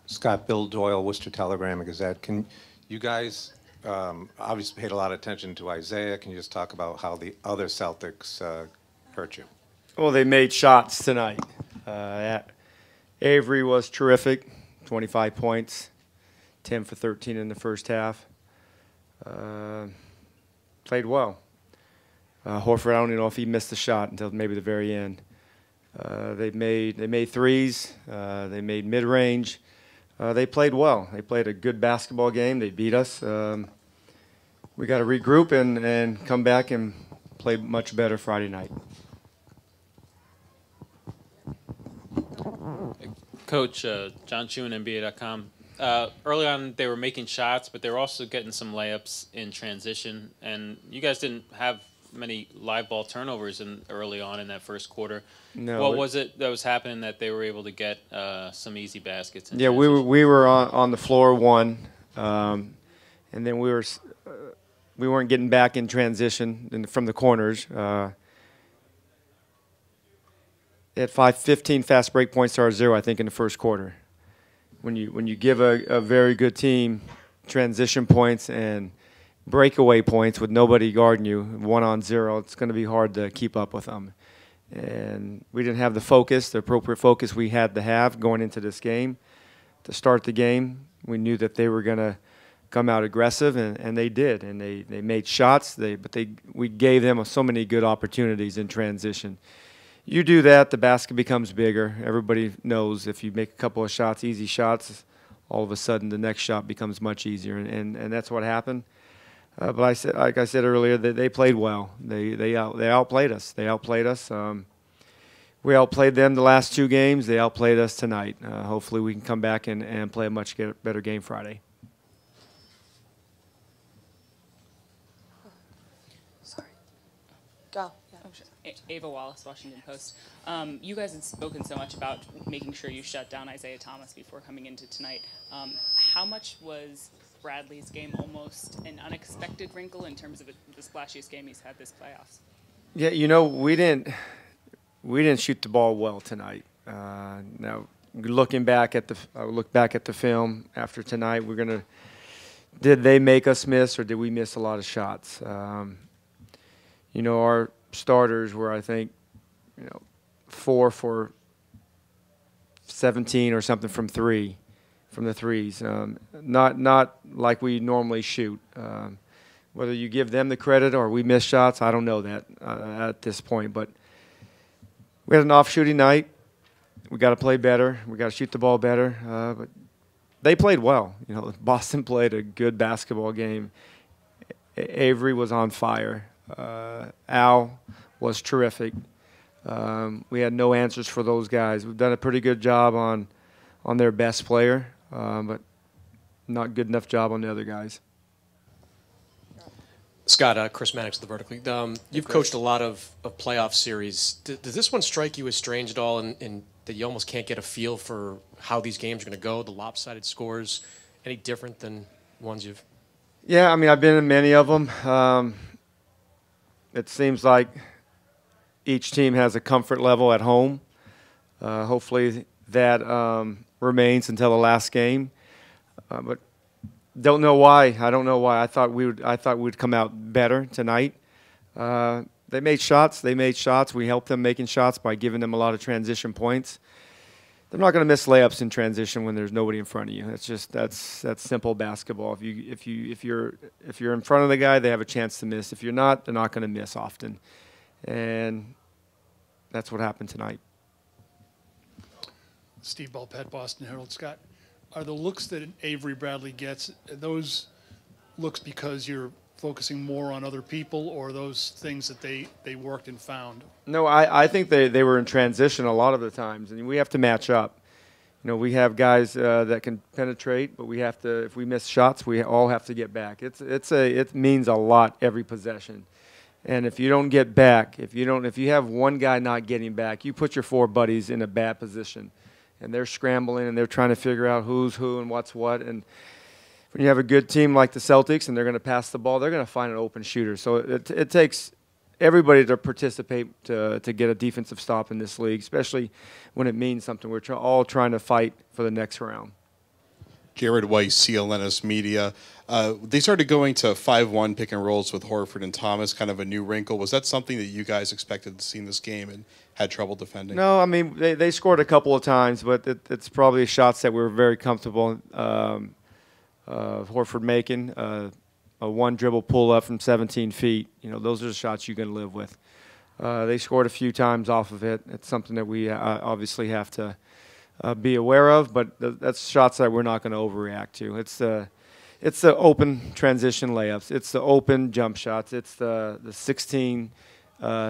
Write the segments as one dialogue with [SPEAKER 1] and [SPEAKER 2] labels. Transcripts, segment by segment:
[SPEAKER 1] Scott, Bill Doyle, Worcester Telegram and Gazette. Can you guys obviously paid a lot of attention to Isaiah? Can you just talk about how the other Celtics hurt you?
[SPEAKER 2] Well, they made shots tonight. Avery was terrific, 25 points, 10 for 13 in the first half. Played well. Horford, I don't know if he missed a shot until maybe the very end. They made threes. They made mid-range. They played well. They played a good basketball game. They beat us. We got to regroup and come back and play much better Friday night.
[SPEAKER 3] Coach, John Chewin, NBA.com. Early on, they were making shots, but they were also getting some layups in transition. And you guys didn't have many live ball turnovers early on in that first quarter.
[SPEAKER 2] No.
[SPEAKER 3] What was it that was happening that they were able to get some easy baskets?
[SPEAKER 2] Yeah, we were on the floor one, and then we weren't getting back in transition from the corners. At 15 fast break points to our 0, I think, in the first quarter. When you give a very good team transition points and breakaway points with nobody guarding you, 1-on-0, it's going to be hard to keep up with them. And we didn't have the focus, the appropriate focus we had to have going into this game. To start the game, we knew that they were going to come out aggressive, and they did. And they made shots, we gave them so many good opportunities in transition. You do that, the basket becomes bigger. Everybody knows if you make a couple of shots, easy shots, all of a sudden the next shot becomes much easier, and that's what happened. But like I said earlier, they played well. They outplayed us. They outplayed us. We outplayed them the last 2 games. They outplayed us tonight. Hopefully we can come back and play a much better game Friday.
[SPEAKER 4] Sorry. Go.
[SPEAKER 5] Ava Wallace, Washington Post. You guys had spoken so much about making sure you shut down Isaiah Thomas before coming into tonight. How much was Bradley's game almost an unexpected wrinkle in terms of the splashiest game he's had this playoffs?
[SPEAKER 2] Yeah, we didn't shoot the ball well tonight. Now, looking back at I look back at the film after tonight, did they make us miss or did we miss a lot of shots? Our starters were, I think, 4 for 17 or something from the threes. Not like we normally shoot. Whether you give them the credit or we miss shots, I don't know that at this point. But we had an off shooting night. We got to play better. We got to shoot the ball better. But they played well. Boston played a good basketball game. Avery was on fire. Al was terrific. We had no answers for those guys. We've done a pretty good job on their best player, but not good enough job on the other guys.
[SPEAKER 6] Scott, Chris Mannix, The Vertical. You've coached a lot of playoff series. Does this one strike you as strange at all in that you almost can't get a feel for how these games are going to go, the lopsided scores, any different than ones you've?
[SPEAKER 2] Yeah, I've been in many of them. It seems like each team has a comfort level at home. Hopefully that remains until the last game. But don't know why. I don't know why. I thought we'd come out better tonight. They made shots. We helped them making shots by giving them a lot of transition points. They're not going to miss layups in transition when there's nobody in front of you. That's simple basketball. If you're in front of the guy, they have a chance to miss. If you're not, they're not going to miss often, and that's what happened tonight.
[SPEAKER 7] Steve Bulpett, Boston Herald. Scott, are the looks that Avery Bradley gets, are those looks because you're focusing more on other people, or those things that they worked and found?
[SPEAKER 2] No, I think they were in transition a lot of the times, and we have to match up. We have guys that can penetrate, but we have to. If we miss shots, we all have to get back. It means a lot every possession, and if you don't get back, if you have one guy not getting back, you put your 4 buddies in a bad position, and they're scrambling and they're trying to figure out who's who and what's what. And when you have a good team like the Celtics and they're going to pass the ball, they're going to find an open shooter. So it takes everybody to participate to get a defensive stop in this league, especially when it means something. We're all trying to fight for the next round.
[SPEAKER 8] Jared Weiss, CLNS Media. They started going to 5-1 pick and rolls with Horford and Thomas, kind of a new wrinkle. Was that something that you guys expected to see in this game and had trouble defending?
[SPEAKER 2] No, I mean, they scored a couple of times, but it's probably shots that we were very comfortable Horford making. A one dribble pull up from 17 feet. You know, those are the shots you can live with. They scored a few times off of it. It's something that we obviously have to be aware of, but that's shots that we're not going to overreact to. It's the open transition layups. It's the open jump shots. It's the 16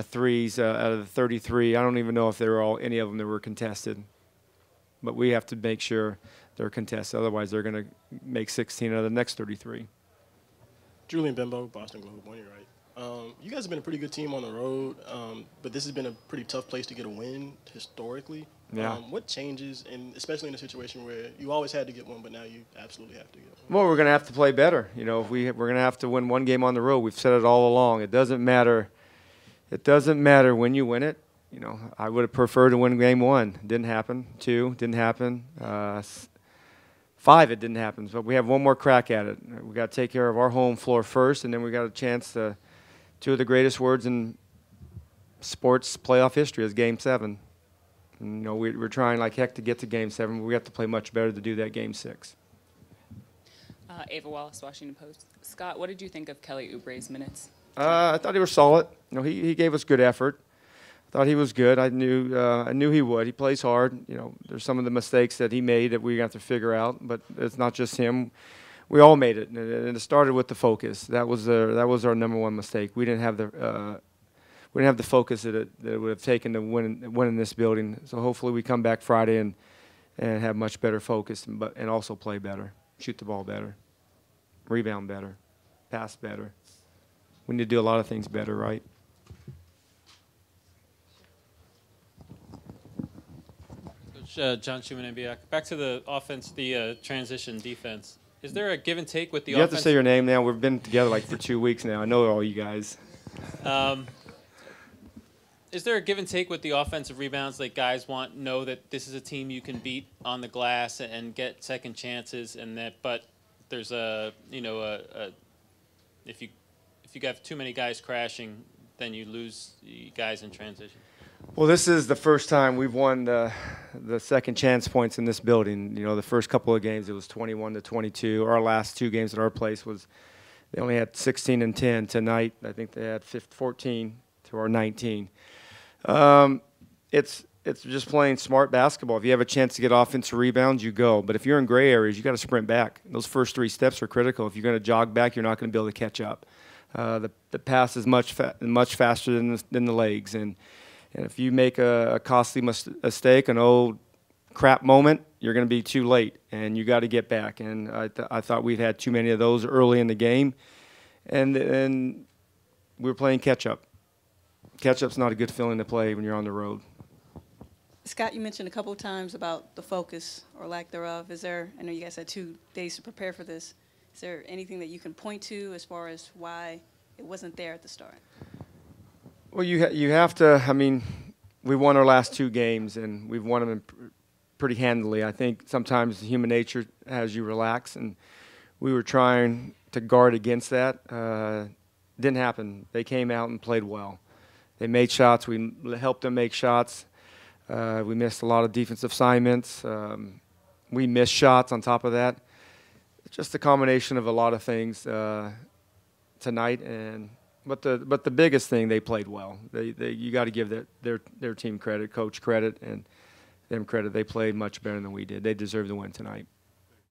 [SPEAKER 2] threes out of the 33. I don't even know if they were any of them that were contested, but we have to make sure they're contested. Otherwise, they're going to make 16 out of the next 33.
[SPEAKER 9] Julian Bimbo, Boston Globe, one year, right? You guys have been a pretty good team on the road, but this has been a pretty tough place to get a win historically.
[SPEAKER 2] Yeah.
[SPEAKER 9] What changes, and especially in a situation where you always had to get one, but now you absolutely have to get one?
[SPEAKER 2] Well, we're going to have to play better. You know, if we're going to have to win one game on the road. We've said it all along. It doesn't matter. It doesn't matter when you win it. You know, I would have preferred to win game 1. Didn't happen. 2 didn't happen. 5 it didn't happen. So we have one more crack at it. We got to take care of our home floor first, and then we got a chance to. 2 of the greatest words in sports playoff history is Game 7. And, you know, we're trying like heck to get to Game 7. But we have to play much better to do that Game 6.
[SPEAKER 5] Ava Wallace, Washington Post. Scott, what did you think of Kelly Oubre's minutes?
[SPEAKER 2] I thought he was solid. You know, he gave us good effort. I thought he was good. I knew he would. He plays hard. You know, there's some of the mistakes that he made that we have to figure out. But it's not just him. We all made it, and it started with the focus. That was our number one mistake. We didn't have the focus that it would have taken to win in this building. So hopefully we come back Friday and have much better focus, and also play better, shoot the ball better, rebound better, pass better. We need to do a lot of things better, right?
[SPEAKER 3] Coach John Schumann, NBA. Back to the offense, the transition defense. Is there a give and take with the
[SPEAKER 2] offense? You have to say your name now. We've been together like for 2 weeks now. I know all you guys.
[SPEAKER 3] Is there a give and take with the offensive rebounds? Like guys know that this is a team you can beat on the glass and get second chances, and that. But there's if you have too many guys crashing, then you lose guys in transition.
[SPEAKER 2] Well, this is the first time we've won the second chance points in this building. You know, the first couple of games it was 21-22. Our last 2 games at our place they only had 16 and 10. Tonight, I think they had 14 to our 19. It's just playing smart basketball. If you have a chance to get offensive rebounds, you go. But if you're in gray areas, you got to sprint back. Those first 3 steps are critical. If you're going to jog back, you're not going to be able to catch up. The pass is much faster than the legs, and if you make a costly mistake, an old crap moment, you're going to be too late, and you got to get back. And I thought we've had too many of those early in the game, and we're playing catch-up. Catch-up's not a good feeling to play when you're on the road.
[SPEAKER 4] Scott, you mentioned a couple of times about the focus or lack thereof. I know you guys had 2 days to prepare for this. Is there anything that you can point to as far as why it wasn't there at the start?
[SPEAKER 2] Well, you have to. I mean, we won our last 2 games, and we've won them pretty handily. I think sometimes human nature has you relax, and we were trying to guard against that. Didn't happen. They came out and played well. They made shots. We helped them make shots. We missed a lot of defensive assignments. We missed shots on top of that. It's just a combination of a lot of things tonight, But the biggest thing, they played well. You got to give their team credit, coach credit, and them credit. They played much better than we did. They deserve the win tonight.